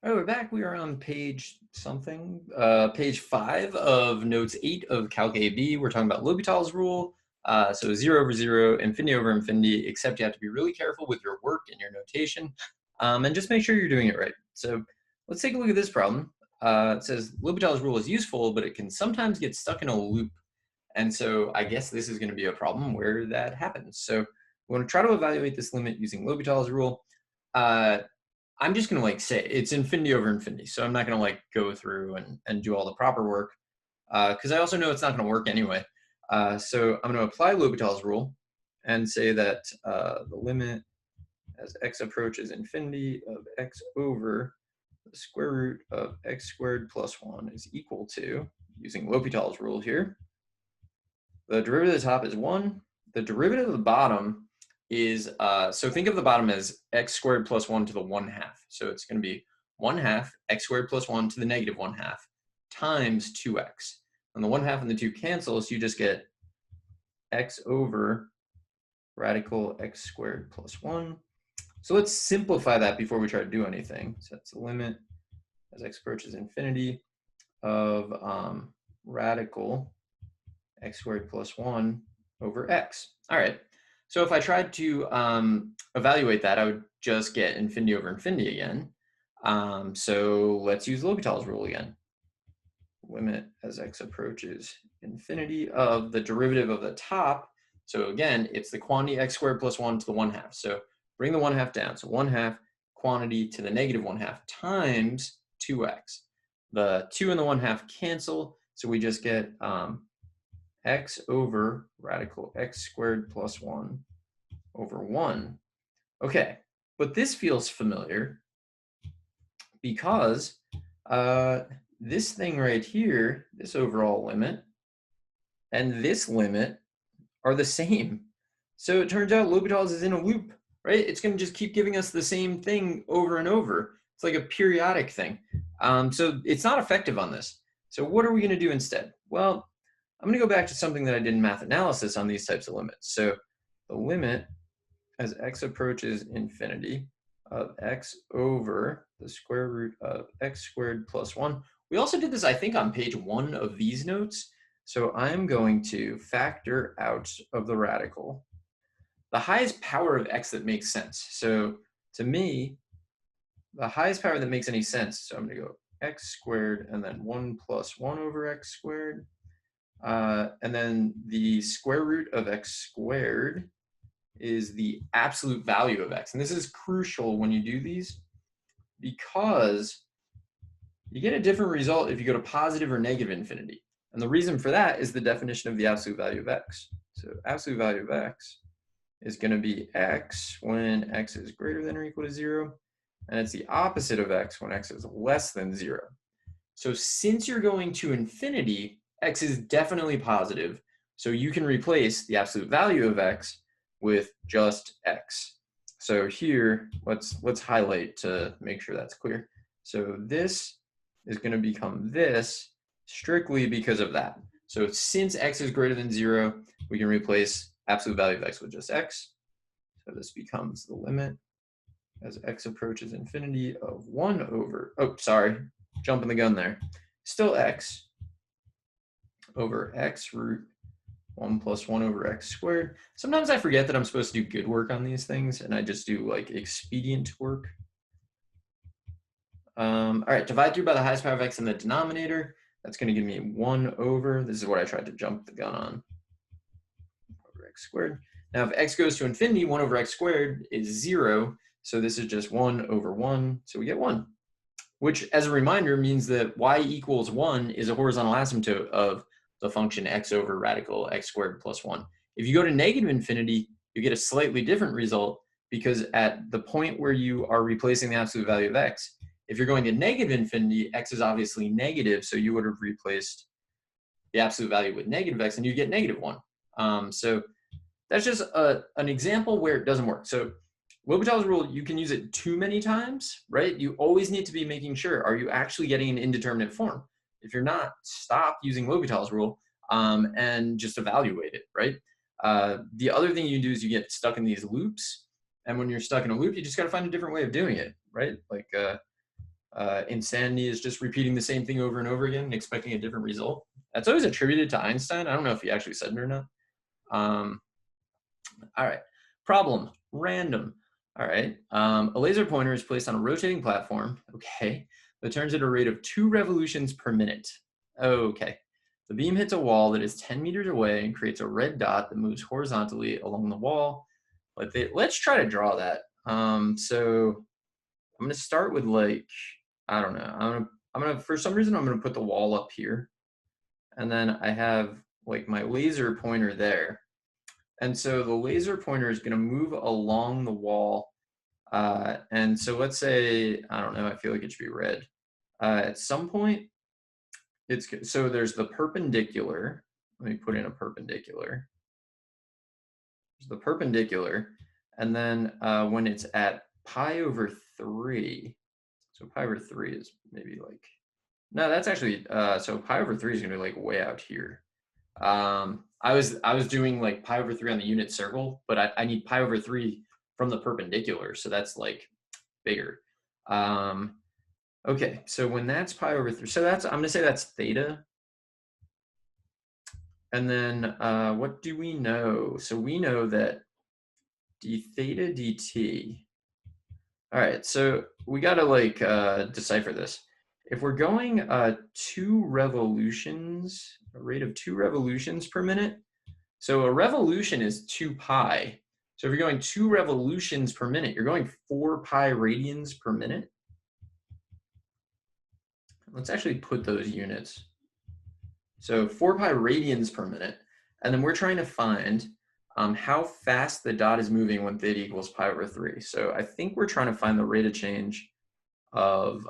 All right, we're back. We are on page something, page 5 of notes 8 of Calc AB. We're talking about L'Hopital's rule. So 0 over 0, infinity over infinity, except you have to be really careful with your work and your notation, and just make sure you're doing it right. So let's take a look at this problem. It says L'Hopital's rule is useful, but it can sometimes get stuck in a loop. And so I guess this is going to be a problem where that happens. So we want to try to evaluate this limit using L'Hopital's rule. I'm just going to like say it's infinity over infinity. So I'm not going to like go through and do all the proper work because I also know it's not going to work anyway. So I'm going to apply L'Hopital's rule and say that the limit as x approaches infinity of x over the square root of x squared plus 1 is equal to, using L'Hopital's rule here, the derivative of the top is 1. The derivative of the bottom is, so think of the bottom as x squared plus 1 to the 1/2. So it's going to be 1/2 x squared plus 1 to the negative 1/2 times 2x. And the 1/2 and the 2 cancel, so you just get x over radical x squared plus 1. So let's simplify that before we try to do anything. So that's the limit as x approaches infinity of radical x squared plus 1 over x. All right. So if I tried to evaluate that, I would just get infinity over infinity again. So let's use L'Hopital's rule again. Limit as x approaches infinity of the derivative of the top. So again, it's the quantity x squared plus 1 to the 1/2. So bring the 1/2 down. So 1/2 quantity to the negative 1/2 times 2x. The 2 and the 1/2 cancel. So we just get x over radical x squared plus 1 over 1. Okay, but this feels familiar because this thing right here, this overall limit, and this limit are the same. So it turns out L'Hopital's is in a loop, right? It's going to just keep giving us the same thing over and over. It's like a periodic thing. So it's not effective on this. So what are we going to do instead? Well, I'm going to go back to something that I did in math analysis on these types of limits. So the limit as x approaches infinity of x over the square root of x squared plus 1. We also did this, I think, on page 1 of these notes. So I'm going to factor out of the radical the highest power of x that makes sense. So to me, the highest power that makes any sense, so I'm going to go x squared and then 1 plus 1 over x squared. And then the square root of x squared is the absolute value of x. And this is crucial when you do these because you get a different result if you go to positive or negative infinity. And the reason for that is the definition of the absolute value of x. So absolute value of x is going to be x when x is greater than or equal to 0. And it's the opposite of x when x is less than 0. So since you're going to infinity, x is definitely positive. So you can replace the absolute value of x with just x. So here, let's highlight to make sure that's clear. So this is going to become this strictly because of that. So since x is greater than 0, we can replace absolute value of x with just x. So this becomes the limit as x approaches infinity of 1 over, oh, sorry, jumping the gun there. Still x over x root 1 plus 1 over x squared. Sometimes I forget that I'm supposed to do good work on these things, and I just do like expedient work. All right, divide through by the highest power of x in the denominator. That's going to give me 1 over, this is what I tried to jump the gun on, over x squared. Now, if x goes to infinity, 1 over x squared is 0. So this is just 1 over 1. So we get 1, which, as a reminder, means that y equals 1 is a horizontal asymptote of the function x over radical x squared plus 1. If you go to negative infinity, you get a slightly different result because at the point where you are replacing the absolute value of x, if you're going to negative infinity, x is obviously negative, so you would have replaced the absolute value with negative x, and you get negative 1. So that's just an example where it doesn't work. So L'Hopital's rule, you can use it too many times, right? You always need to be making sure, are you actually getting an indeterminate form? If you're not, stop using L'Hopital's rule and just evaluate it, right? The other thing you do is you get stuck in these loops. And when you're stuck in a loop, you just got to find a different way of doing it, right? Like Insanity is just repeating the same thing over and over again and expecting a different result. That's always attributed to Einstein. I don't know if he actually said it or not. All right, problem, random. All right, a laser pointer is placed on a rotating platform, okay, that turns at a rate of 2 revolutions per minute. Okay, the beam hits a wall that is 10 meters away and creates a red dot that moves horizontally along the wall. Let's try to draw that. So I'm gonna start with like, I don't know, I'm gonna for some reason I'm gonna put the wall up here, and then I have like my laser pointer there. And so the laser pointer is going to move along the wall. And so let's say, I don't know, I feel like it should be red. At some point, so there's the perpendicular. Let me put in a perpendicular. There's the perpendicular. And then when it's at pi over 3, so pi over 3 is maybe like, no, that's actually, so pi over 3 is going to be like way out here. I was doing like pi over 3 on the unit circle, but I need pi over 3 from the perpendicular, so that's like bigger. Okay, so when that's pi over 3, so that's, I'm gonna say that's theta. And then what do we know? So we know that d theta dt. All right, so we gotta like decipher this. If we're going 2 revolutions, a rate of 2 revolutions per minute, so a revolution is 2 pi. So if you're going 2 revolutions per minute, you're going 4 pi radians per minute. Let's actually put those units. So 4 pi radians per minute. And then we're trying to find how fast the dot is moving when theta equals pi over 3. So I think we're trying to find the rate of change of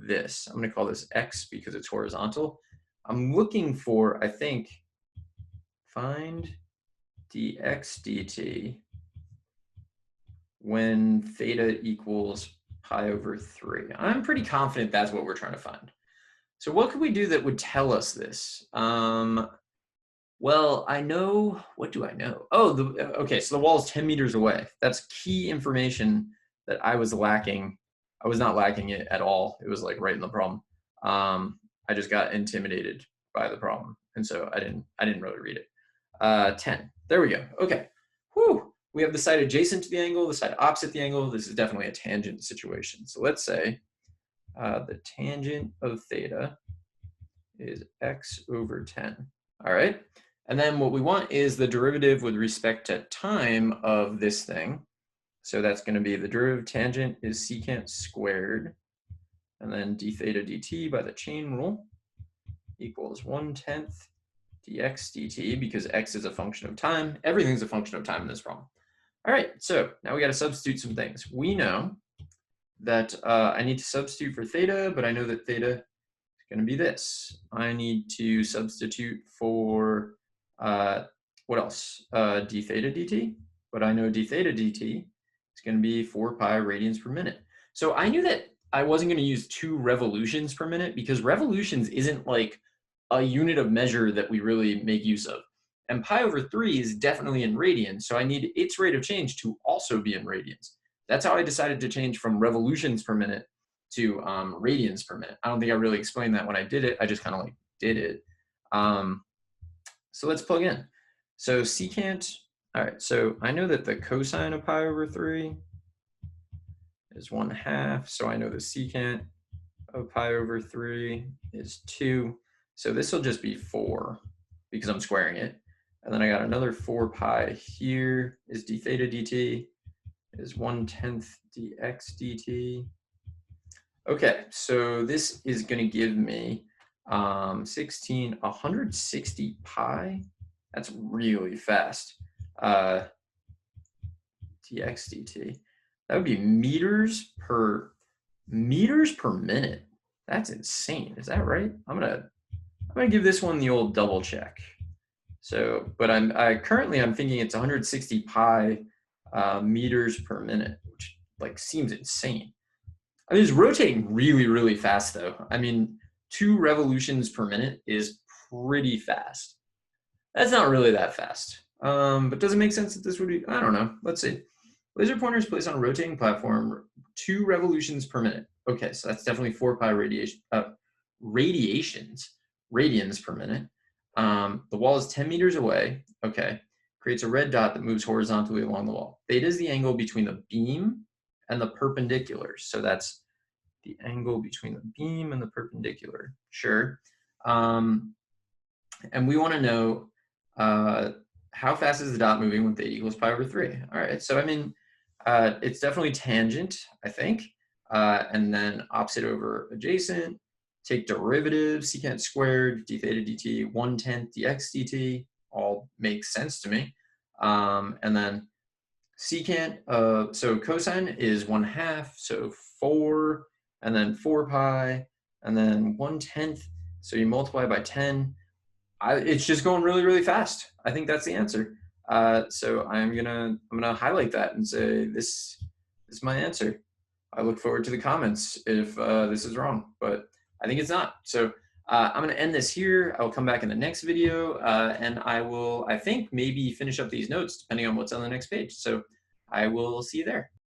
this. I'm going to call this x because it's horizontal. I'm looking for, I think, find dx dt when theta equals pi over 3. I'm pretty confident that's what we're trying to find. So what could we do that would tell us this? Well, I know, what do I know? Oh, okay, so the wall is 10 meters away. That's key information that I was lacking. I was not lacking it at all. It was like right in the problem. I just got intimidated by the problem. And so I didn't really read it. 10, there we go, okay. Whew. We have the side adjacent to the angle, the side opposite the angle. This is definitely a tangent situation. So let's say the tangent of theta is x over 10. All right. And then what we want is the derivative with respect to time of this thing. So that's going to be the derivative tangent is secant squared, and then d theta dt by the chain rule equals 1/10 dx dt, because x is a function of time. Everything's a function of time in this problem. All right, so now we got to substitute some things. We know that I need to substitute for theta, but I know that theta is going to be this. I need to substitute for what else? D theta dt, but I know d theta dt is going to be 4 pi radians per minute. So I knew that I wasn't going to use 2 revolutions per minute, because revolutions isn't like a unit of measure that we really make use of. And pi over 3 is definitely in radians, so I need its rate of change to also be in radians. That's how I decided to change from revolutions per minute to radians per minute. I don't think I really explained that when I did it. I just kind of like did it. So let's plug in. So secant, all right, so I know that the cosine of pi over 3 is 1/2, so I know the secant of pi over 3 is 2. So this will just be 4 because I'm squaring it. And then I got another 4 pi here is d theta dt is 1/10 dx dt. Okay, so this is going to give me 160 pi. That's really fast. Dx dt. That would be meters per minute. That's insane. Is that right? I'm gonna give this one the old double check. So, but currently I'm thinking it's 160 pi meters per minute, which like seems insane. I mean, it's rotating really, really fast though. I mean, 2 revolutions per minute is pretty fast. That's not really that fast. But does it make sense that this would be, I don't know. Let's see. Laser pointer is placed on a rotating platform, 2 revolutions per minute. Okay, so that's definitely 4 pi radians per minute. The wall is 10 meters away. Okay, creates a red dot that moves horizontally along the wall. Theta is the angle between the beam and the perpendicular. So that's the angle between the beam and the perpendicular. Sure. And we want to know how fast is the dot moving when theta equals pi over 3. All right, so I mean, it's definitely tangent, I think. And then opposite over adjacent, take derivative, secant squared, d theta dt, 1/10 dx dt, all makes sense to me. And then secant, so cosine is 1/2, so 4, and then 4 pi, and then 1/10, so you multiply by 10. It's just going really, really fast. I think that's the answer. So I'm gonna highlight that and say this is my answer. I look forward to the comments if this is wrong, but I think it's not. So I'm gonna end this here. I'll come back in the next video, and I will, I think, maybe finish up these notes depending on what's on the next page. So I will see you there.